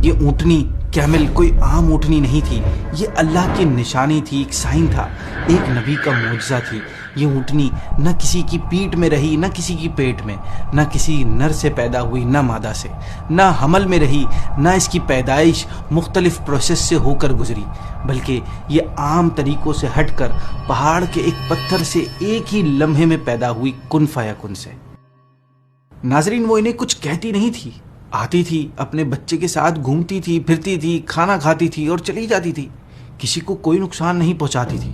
یہ اونٹنی کیمل کوئی عام اونٹنی نہیں تھی، یہ اللہ کی نشانی تھی، ایک سائن تھا، ایک نبی کا معجزہ تھی۔ یہ اونٹنی نہ کسی کی پیٹھ میں رہی نہ کسی کی پیٹ میں، نہ کسی نر سے پیدا ہوئی نہ مادہ سے، نہ حمل میں رہی، نہ اس کی پیدائش مختلف پروسیس سے ہو کر گزری، بلکہ یہ عام طریقوں سے ہٹ کر پہاڑ کے ایک پتھر سے ایک ہی لمحے میں پیدا ہوئی کن فیکن سے۔ ناظرین، وہ انہیں کچھ کہتی نہیں تھی، آتی تھی، اپنے بچے کے ساتھ گھومتی تھی، پھرتی تھی، کھانا کھاتی تھی اور چلی جاتی تھی، کسی کو کوئی نقصان نہیں پہنچاتی تھی۔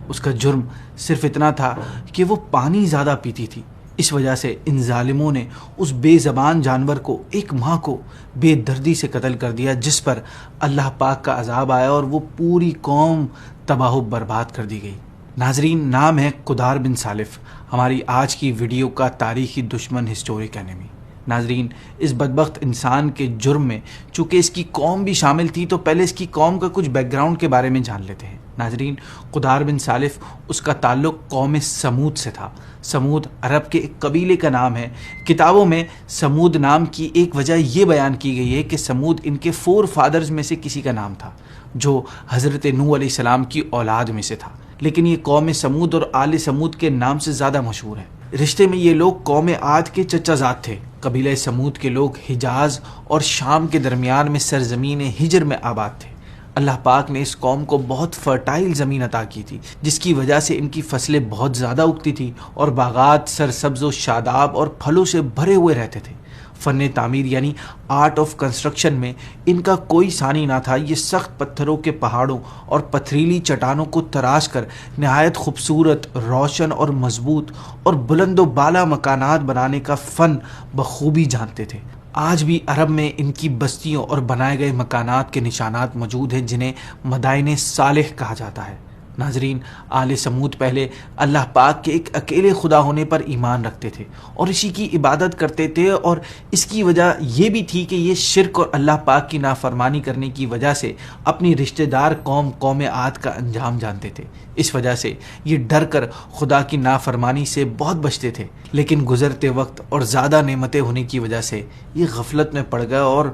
اس کا جرم صرف اتنا تھا کہ وہ پانی زیادہ پیتی تھی۔ اس وجہ سے ان ظالموں نے اس بے زبان جانور کو، ایک ماں کو بے دردی سے قتل کر دیا، جس پر اللہ پاک کا عذاب آیا اور وہ پوری قوم تباہ و برباد کر دی گئی۔ ناظرین، نام ہے قدار بن سالف، ہماری آج کی ویڈیو کا تاریخی دشمن ہسٹورک اینیمی۔ ناظرین، اس بدبخت انسان کے جرم میں چونکہ اس کی قوم بھی شامل تھی تو پہلے اس کی قوم کا کچھ بیک گراؤنڈ کے بارے میں جان لیتے ہیں۔ ناظرین، قدار بن سالف، اس کا تعلق قوم سمود سے تھا۔ سمود عرب کے ایک قبیلے کا نام ہے۔ کتابوں میں سمود نام کی ایک وجہ یہ بیان کی گئی ہے کہ سمود ان کے 4 فادرز میں سے کسی کا نام تھا، جو حضرت نوح علیہ السلام کی اولاد میں سے تھا، لیکن یہ قوم سمود اور آل سمود کے نام سے زیادہ مشہور ہے۔ رشتے میں یہ لوگ قوم عاد کے چچا زاد تھے۔ قبیلہ سمود کے لوگ حجاز اور شام کے درمیان میں سرزمین ہجر میں آباد تھے۔ اللہ پاک نے اس قوم کو بہت فرٹائل زمین عطا کی تھی، جس کی وجہ سے ان کی فصلیں بہت زیادہ اگتی تھی اور باغات سرسبز و شاداب اور پھلوں سے بھرے ہوئے رہتے تھے۔ فن تعمیر یعنی آرٹ آف کنسٹرکشن میں ان کا کوئی ثانی نہ تھا۔ یہ سخت پتھروں کے پہاڑوں اور پتھریلی چٹانوں کو تراش کر نہایت خوبصورت، روشن اور مضبوط اور بلند و بالا مکانات بنانے کا فن بخوبی جانتے تھے۔ آج بھی عرب میں ان کی بستیوں اور بنائے گئے مکانات کے نشانات موجود ہیں، جنہیں مدائن صالح کہا جاتا ہے۔ ناظرین، آل سمود پہلے اللہ پاک کے ایک اکیلے خدا ہونے پر ایمان رکھتے تھے اور اسی کی عبادت کرتے تھے، اور اس کی وجہ یہ بھی تھی کہ یہ شرک اور اللہ پاک کی نافرمانی کرنے کی وجہ سے اپنی رشتہ دار قوم عاد کا انجام جانتے تھے۔ اس وجہ سے یہ ڈر کر خدا کی نافرمانی سے بہت بچتے تھے، لیکن گزرتے وقت اور زیادہ نعمتیں ہونے کی وجہ سے یہ غفلت میں پڑ گئے اور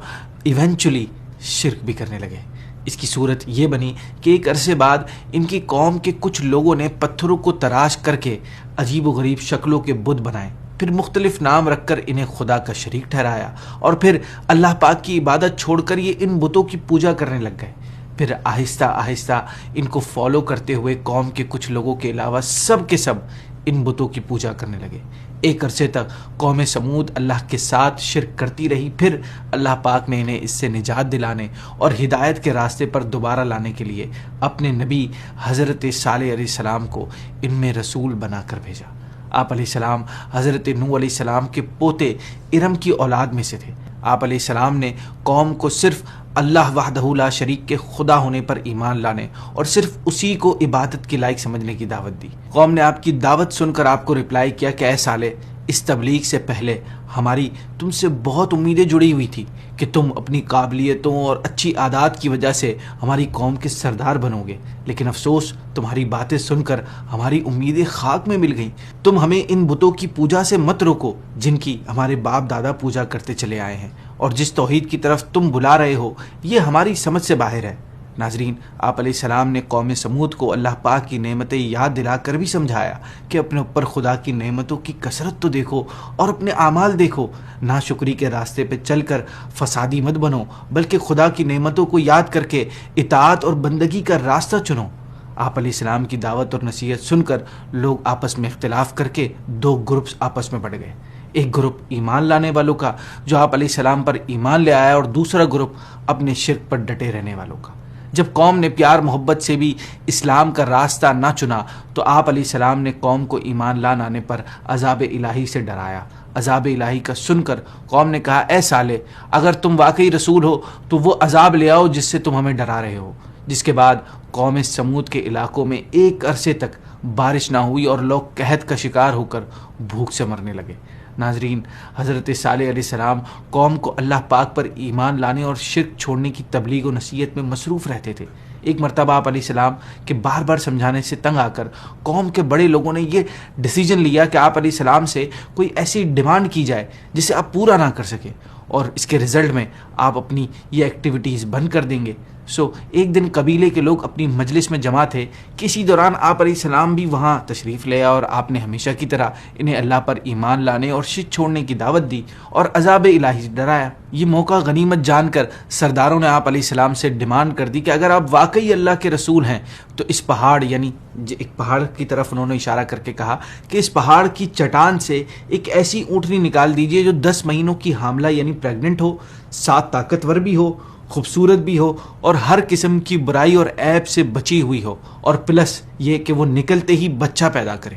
ایونچولی شرک بھی کرنے لگے۔ اس کی صورت یہ بنی کہ ایک عرصے بعد ان کی قوم کے کچھ لوگوں نے پتھروں کو تراش کر کے عجیب و غریب شکلوں کے بت بنائے، پھر مختلف نام رکھ کر انہیں خدا کا شریک ٹھہرایا، اور پھر اللہ پاک کی عبادت چھوڑ کر یہ ان بتوں کی پوجا کرنے لگ گئے۔ پھر آہستہ آہستہ ان کو فالو کرتے ہوئے قوم کے کچھ لوگوں کے علاوہ سب کے سب ان بتوں کی پوجا کرنے لگے۔ ایک عرصے تک قوم سمود اللہ کے ساتھ شرک کرتی رہی، پھر اللہ پاک نے انہیں اس سے نجات دلانے اور ہدایت کے راستے پر دوبارہ لانے کے لیے اپنے نبی حضرت صالح علیہ السلام کو ان میں رسول بنا کر بھیجا۔ آپ علیہ السلام حضرت نوح علیہ السلام کے پوتے ارم کی اولاد میں سے تھے۔ آپ علیہ السلام نے قوم کو صرف اللہ وحدہ لا شریک کے خدا ہونے پر ایمان لانے اور صرف اسی کو عبادت کے لائق سمجھنے کی دعوت دی۔ قوم نے آپ کی دعوت سن کر آپ کو رپلائی کیا کہ اے صالح، اس تبلیغ سے پہلے ہماری تم سے بہت امیدیں جڑی ہوئی تھی کہ تم اپنی قابلیتوں اور اچھی عادات کی وجہ سے ہماری قوم کے سردار بنو گے، لیکن افسوس تمہاری باتیں سن کر ہماری امیدیں خاک میں مل گئیں۔ تم ہمیں ان بتوں کی پوجا سے مت روکو جن کی ہمارے باپ دادا پوجا کرتے چلے آئے ہیں، اور جس توحید کی طرف تم بلا رہے ہو یہ ہماری سمجھ سے باہر ہے۔ ناظرین، آپ علیہ السلام نے قوم سمود کو اللہ پاک کی نعمتیں یاد دلا کر بھی سمجھایا کہ اپنے اوپر خدا کی نعمتوں کی کثرت تو دیکھو اور اپنے اعمال دیکھو، ناشکری کے راستے پہ چل کر فسادی مت بنو، بلکہ خدا کی نعمتوں کو یاد کر کے اطاعت اور بندگی کا راستہ چنو۔ آپ علیہ السلام کی دعوت اور نصیحت سن کر لوگ آپس میں اختلاف کر کے 2 گروپس آپس میں بڑھ گئے۔ ایک گروپ ایمان لانے والوں کا جو آپ علیہ السلام پر ایمان لے آیا، اور دوسرا گروپ اپنے شرک پر ڈٹے رہنے والوں کا۔ جب قوم نے پیار محبت سے بھی اسلام کا راستہ نہ چنا تو آپ علیہ السلام نے قوم کو ایمان لا آنے پر عذاب الہی سے ڈرایا۔ عذاب الہی کا سن کر قوم نے کہا، اے صالح، اگر تم واقعی رسول ہو تو وہ عذاب لے آؤ جس سے تم ہمیں ڈرا رہے ہو۔ جس کے بعد قوم سمود کے علاقوں میں ایک عرصے تک بارش نہ ہوئی اور لوگ قحط کا شکار ہو کر بھوک سے مرنے لگے۔ ناظرین، حضرت صالح علیہ السلام قوم کو اللہ پاک پر ایمان لانے اور شرک چھوڑنے کی تبلیغ و نصیحت میں مصروف رہتے تھے۔ ایک مرتبہ آپ علیہ السلام کے بار بار سمجھانے سے تنگ آ کر قوم کے بڑے لوگوں نے یہ ڈیسیجن لیا کہ آپ علیہ السلام سے کوئی ایسی ڈیمانڈ کی جائے جسے آپ پورا نہ کر سکیں، اور اس کے رزلٹ میں آپ اپنی یہ ایکٹیویٹیز بند کر دیں گے۔ ایک دن قبیلے کے لوگ اپنی مجلس میں جمع تھے کہ اسی دوران آپ علیہ السلام بھی وہاں تشریف لے آئے اور آپ نے ہمیشہ کی طرح انہیں اللہ پر ایمان لانے اور شرک چھوڑنے کی دعوت دی اور عذاب الہی سے ڈرایا۔ یہ موقع غنیمت جان کر سرداروں نے آپ علیہ السلام سے ڈیمانڈ کر دی کہ اگر آپ واقعی اللہ کے رسول ہیں تو اس پہاڑ، یعنی ایک پہاڑ کی طرف انہوں نے اشارہ کر کے کہا کہ اس پہاڑ کی چٹان سے ایک ایسی اونٹنی نکال دیجئے جو 10 مہینوں کی حاملہ یعنی پریگننٹ ہو، 7 طاقتور بھی ہو، خوبصورت بھی ہو اور ہر قسم کی برائی اور عیب سے بچی ہوئی ہو، اور پلس یہ کہ وہ نکلتے ہی بچہ پیدا کرے۔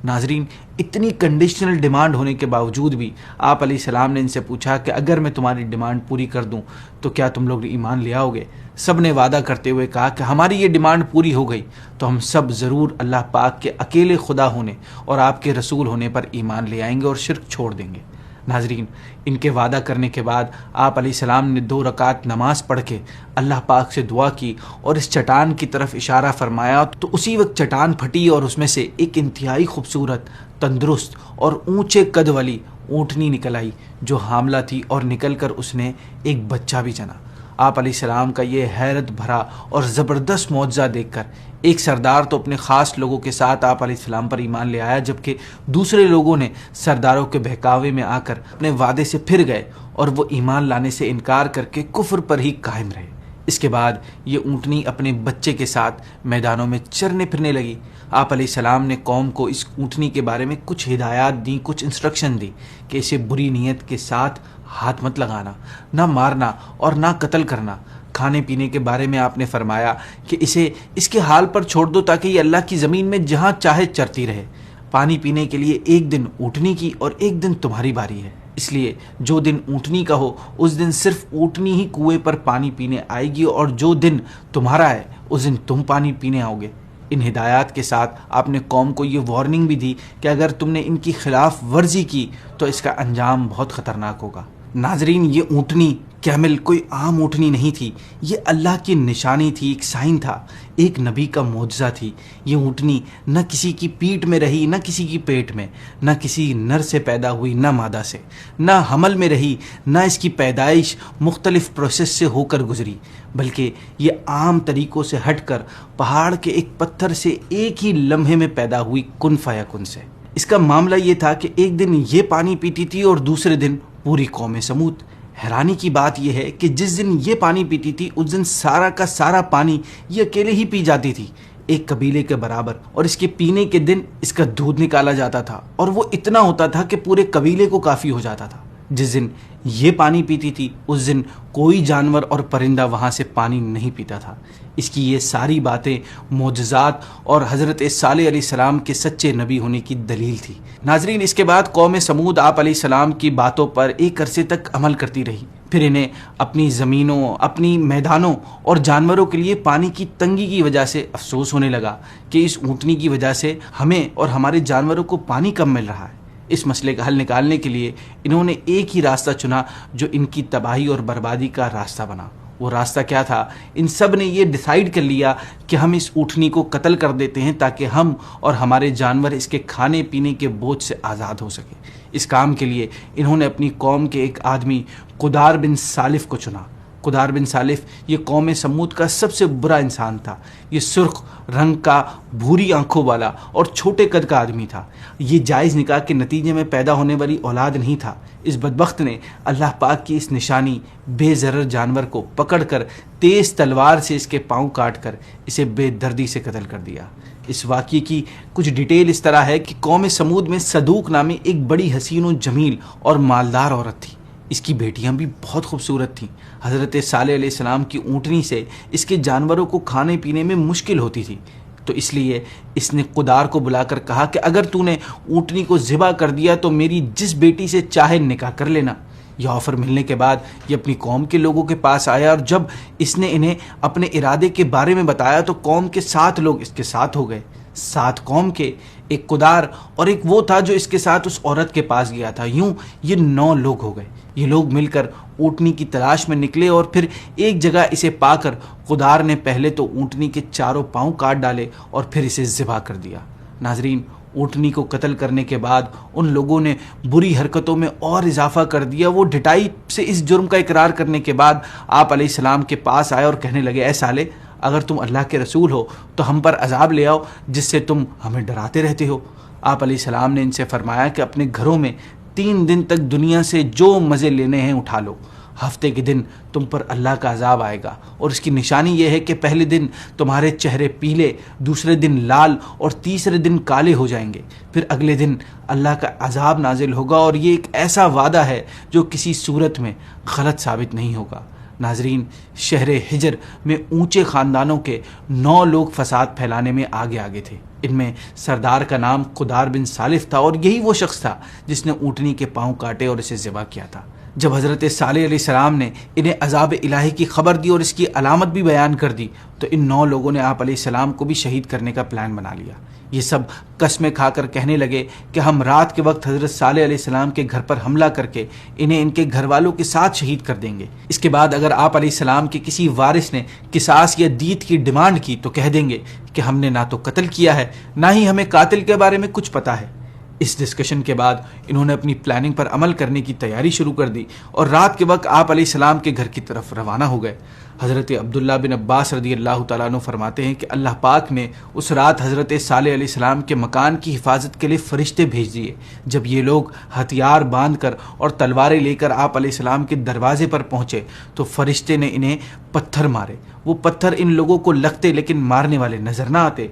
ناظرین، اتنی کنڈیشنل ڈیمانڈ ہونے کے باوجود بھی آپ علیہ السلام نے ان سے پوچھا کہ اگر میں تمہاری ڈیمانڈ پوری کر دوں تو کیا تم لوگ ایمان لے آؤ گے؟ سب نے وعدہ کرتے ہوئے کہا کہ ہماری یہ ڈیمانڈ پوری ہو گئی تو ہم سب ضرور اللہ پاک کے اکیلے خدا ہونے اور آپ کے رسول ہونے پر ایمان لے آئیں گے اور شرک چھوڑ دیں گے۔ ناظرین، ان کے وعدہ کرنے کے بعد آپ علیہ السلام نے 2 رکعت نماز پڑھ کے اللہ پاک سے دعا کی اور اس چٹان کی طرف اشارہ فرمایا تو اسی وقت چٹان پھٹی اور اس میں سے ایک انتہائی خوبصورت، تندرست اور اونچے قد والی اونٹنی نکل آئی جو حاملہ تھی، اور نکل کر اس نے ایک بچہ بھی جنا۔ آپ علیہ السلام کا یہ حیرت بھرا اور زبردست معجزہ دیکھ کر ایک سردار تو اپنے خاص لوگوں کے ساتھ آپ علیہ السلام پر ایمان لے آیا، جبکہ دوسرے لوگوں نے سرداروں کے بہکاوے میں آ کر اپنے وعدے سے پھر گئے اور وہ ایمان لانے سے انکار کر کے کفر پر ہی قائم رہے۔ اس کے بعد یہ اونٹنی اپنے بچے کے ساتھ میدانوں میں چرنے پھرنے لگی۔ آپ علیہ السلام نے قوم کو اس اونٹنی کے بارے میں کچھ ہدایات دیں، کچھ انسٹرکشن دی کہ اسے بری نیت کے ساتھ ہاتھ مت لگانا، نہ مارنا اور نہ قتل کرنا۔ کھانے پینے کے بارے میں آپ نے فرمایا کہ اسے اس کے حال پر چھوڑ دو تاکہ یہ اللہ کی زمین میں جہاں چاہے چرتی رہے۔ پانی پینے کے لیے ایک دن اونٹنی کی اور ایک دن تمہاری باری ہے، اس لیے جو دن اونٹنی کا ہو اس دن صرف اونٹنی ہی کنویں پر پانی پینے آئے گی، اور جو دن تمہارا ہے اس دن تم پانی پینے آؤ گے۔ ان ہدایات کے ساتھ آپ نے قوم کو یہ وارننگ بھی دی کہ اگر تم نے ان کی خلاف ورزی کی تو اس کا انجام بہت خطرناک ہوگا۔ ناظرین، یہ اونٹنی کیمل کوئی عام اونٹنی نہیں تھی، یہ اللہ کی نشانی تھی، ایک سائن تھا، ایک نبی کا معجزہ تھی۔ یہ اونٹنی نہ کسی کی پیٹھ میں رہی، نہ کسی کی پیٹ میں، نہ کسی نر سے پیدا ہوئی، نہ مادہ سے، نہ حمل میں رہی، نہ اس کی پیدائش مختلف پروسیس سے ہو کر گزری، بلکہ یہ عام طریقوں سے ہٹ کر پہاڑ کے ایک پتھر سے ایک ہی لمحے میں پیدا ہوئی، کن فیکن سے۔ اس کا معاملہ یہ تھا کہ ایک دن یہ پانی پیتی تھی اور دوسرے دن پوری قوم سمود۔ حیرانی کی بات یہ ہے کہ جس دن یہ پانی پیتی تھی اس دن سارا کا سارا پانی یہ اکیلے ہی پی جاتی تھی، ایک قبیلے کے برابر، اور اس کے پینے کے دن اس کا دودھ نکالا جاتا تھا اور وہ اتنا ہوتا تھا کہ پورے قبیلے کو کافی ہو جاتا تھا۔ جس دن یہ پانی پیتی تھی اس دن کوئی جانور اور پرندہ وہاں سے پانی نہیں پیتا تھا۔ اس کی یہ ساری باتیں معجزات اور حضرت صالح علیہ السلام کے سچے نبی ہونے کی دلیل تھی۔ ناظرین، اس کے بعد قوم سمود آپ علیہ السلام کی باتوں پر ایک عرصے تک عمل کرتی رہی، پھر انہیں اپنی زمینوں، اپنی میدانوں اور جانوروں کے لیے پانی کی تنگی کی وجہ سے افسوس ہونے لگا کہ اس اونٹنی کی وجہ سے ہمیں اور ہمارے جانوروں کو پانی کم مل رہا ہے۔ اس مسئلے کا حل نکالنے کے لیے انہوں نے ایک ہی راستہ چنا جو ان کی تباہی اور بربادی کا راستہ بنا۔ وہ راستہ کیا تھا؟ ان سب نے یہ ڈیسائیڈ کر لیا کہ ہم اس اونٹنی کو قتل کر دیتے ہیں تاکہ ہم اور ہمارے جانور اس کے کھانے پینے کے بوجھ سے آزاد ہو سکے۔ اس کام کے لیے انہوں نے اپنی قوم کے ایک آدمی قدار بن سالف کو چنا۔ قدار بن سالف یہ قوم سمود کا سب سے برا انسان تھا۔ یہ سرخ رنگ کا، بھوری آنکھوں والا اور چھوٹے قد کا آدمی تھا۔ یہ جائز نکاح کے نتیجے میں پیدا ہونے والی اولاد نہیں تھا۔ اس بدبخت نے اللہ پاک کی اس نشانی بے ضرر جانور کو پکڑ کر تیز تلوار سے اس کے پاؤں کاٹ کر اسے بے دردی سے قتل کر دیا۔ اس واقعے کی کچھ ڈیٹیل اس طرح ہے کہ قوم سمود میں صدوق نامی ایک بڑی حسین و جمیل اور مالدار عورت تھی۔ اس کی بیٹیاں بھی بہت خوبصورت تھیں۔ حضرت صالح علیہ السلام کی اونٹنی سے اس کے جانوروں کو کھانے پینے میں مشکل ہوتی تھی، تو اس لیے اس نے قدار کو بلا کر کہا کہ اگر تو نے اونٹنی کو ذبح کر دیا تو میری جس بیٹی سے چاہے نکاح کر لینا۔ یہ آفر ملنے کے بعد یہ اپنی قوم کے لوگوں کے پاس آیا، اور جب اس نے انہیں اپنے ارادے کے بارے میں بتایا تو قوم کے 7 لوگ اس کے ساتھ ہو گئے۔ 7 قوم کے، ایک قدار اور ایک وہ تھا جو اس کے ساتھ اس عورت کے پاس گیا تھا، یوں یہ 9 لوگ ہو گئے۔ یہ لوگ مل کر اونٹنی کی تلاش میں نکلے اور پھر ایک جگہ اسے پا کر قدار نے پہلے تو اونٹنی کے چاروں پاؤں کاٹ ڈالے اور پھر اسے ذبح کر دیا۔ ناظرین، اونٹنی کو قتل کرنے کے بعد ان لوگوں نے بری حرکتوں میں اور اضافہ کر دیا۔ وہ ڈٹائی سے اس جرم کا اقرار کرنے کے بعد آپ علیہ السلام کے پاس آئے اور کہنے لگے، اے سالے، اگر تم اللہ کے رسول ہو تو ہم پر عذاب لے آؤ جس سے تم ہمیں ڈراتے رہتے ہو۔ آپ علیہ السلام نے ان سے فرمایا کہ اپنے گھروں میں 3 دن تک دنیا سے جو مزے لینے ہیں اٹھا لو، ہفتے کے دن تم پر اللہ کا عذاب آئے گا، اور اس کی نشانی یہ ہے کہ پہلے دن تمہارے چہرے پیلے، دوسرے دن لال اور تیسرے دن کالے ہو جائیں گے، پھر اگلے دن اللہ کا عذاب نازل ہوگا، اور یہ ایک ایسا وعدہ ہے جو کسی صورت میں غلط ثابت نہیں ہوگا۔ ناظرین، شہر حجر میں اونچے خاندانوں کے 9 لوگ فساد پھیلانے میں آگے تھے۔ ان میں سردار کا نام قدار بن سالف تھا، اور یہی وہ شخص تھا جس نے اونٹنی کے پاؤں کاٹے اور اسے ذبح کیا تھا۔ جب حضرت صالح علیہ السلام نے انہیں عذاب الہی کی خبر دی اور اس کی علامت بھی بیان کر دی تو ان 9 لوگوں نے آپ علیہ السلام کو بھی شہید کرنے کا پلان بنا لیا۔ یہ سب قسمیں کھا کر کہنے لگے کہ ہم رات کے وقت حضرت صالح علیہ السلام کے گھر پر حملہ کر کے انہیں ان کے گھر والوں کے ساتھ شہید کر دیں گے۔ اس کے بعد اگر آپ علیہ السلام کے کسی وارث نے قصاص یا دیت کی ڈیمانڈ کی تو کہہ دیں گے کہ ہم نے نہ تو قتل کیا ہے، نہ ہی ہمیں قاتل کے بارے میں کچھ پتہ ہے۔ اس ڈسکشن کے بعد انہوں نے اپنی پلاننگ پر عمل کرنے کی تیاری شروع کر دی اور رات کے وقت آپ علیہ السلام کے گھر کی طرف روانہ ہو گئے۔ حضرت عبداللہ بن عباس رضی اللہ تعالیٰ عنہ فرماتے ہیں کہ اللہ پاک نے اس رات حضرت صالح علیہ السلام کے مکان کی حفاظت کے لیے فرشتے بھیج دیے۔ جب یہ لوگ ہتھیار باندھ کر اور تلواریں لے کر آپ علیہ السلام کے دروازے پر پہنچے تو فرشتے نے انہیں پتھر مارے۔ وہ پتھر ان لوگوں کو لگتے لیکن مارنے والے نظر نہ آتے۔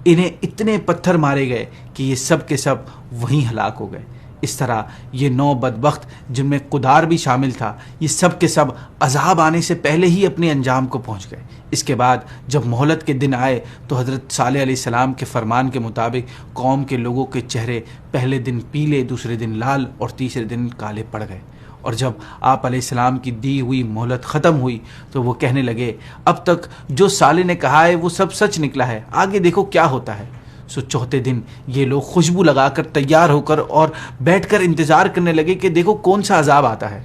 انہیں اتنے پتھر مارے گئے کہ یہ سب کے سب وہیں ہلاک ہو گئے۔ اس طرح یہ 9 بدبخت جن میں قدار بھی شامل تھا، یہ سب کے سب عذاب آنے سے پہلے ہی اپنے انجام کو پہنچ گئے۔ اس کے بعد جب مہلت کے دن آئے تو حضرت صالح علیہ السلام کے فرمان کے مطابق قوم کے لوگوں کے چہرے پہلے دن پیلے، دوسرے دن لال اور تیسرے دن کالے پڑ گئے۔ اور جب آپ علیہ السلام کی دی ہوئی مہلت ختم ہوئی تو وہ کہنے لگے، اب تک جو صالح نے کہا ہے وہ سب سچ نکلا ہے، آگے دیکھو کیا ہوتا ہے۔ سو چوتھے دن یہ لوگ خوشبو لگا کر تیار ہو کر اور بیٹھ کر انتظار کرنے لگے کہ دیکھو کون سا عذاب آتا ہے۔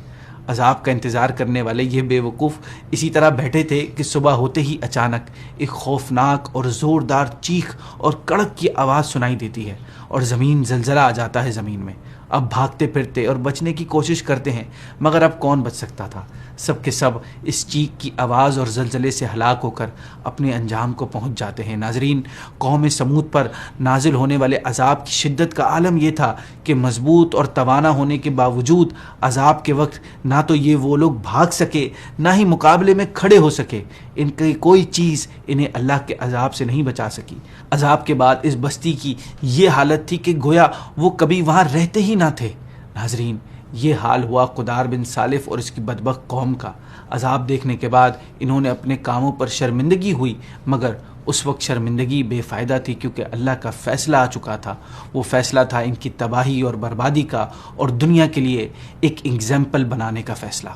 عذاب کا انتظار کرنے والے یہ بے وقوف اسی طرح بیٹھے تھے کہ صبح ہوتے ہی اچانک ایک خوفناک اور زوردار چیخ اور کڑک کی آواز سنائی دیتی ہے اور زمین زلزلہ آ جاتا ہے زمین میں۔ اب بھاگتے پھرتے اور بچنے کی کوشش کرتے ہیں، مگر اب کون بچ سکتا تھا؟ سب کے سب اس چیخ کی آواز اور زلزلے سے ہلاک ہو کر اپنے انجام کو پہنچ جاتے ہیں۔ ناظرین، قوم سمود پر نازل ہونے والے عذاب کی شدت کا عالم یہ تھا کہ مضبوط اور توانا ہونے کے باوجود عذاب کے وقت نہ تو یہ وہ لوگ بھاگ سکے، نہ ہی مقابلے میں کھڑے ہو سکے۔ ان کی کوئی چیز انہیں اللہ کے عذاب سے نہیں بچا سکی۔ عذاب کے بعد اس بستی کی یہ حالت تھی کہ گویا وہ کبھی وہاں رہتے ہی نہ تھے۔ ناظرین، یہ حال ہوا قدار بن سالف اور اس کی بدبخت قوم کا۔ عذاب دیکھنے کے بعد انہوں نے اپنے کاموں پر شرمندگی ہوئی، مگر اس وقت شرمندگی بے فائدہ تھی کیونکہ اللہ کا فیصلہ آ چکا تھا۔ وہ فیصلہ تھا ان کی تباہی اور بربادی کا، اور دنیا کے لیے ایک ایگزامپل بنانے کا فیصلہ۔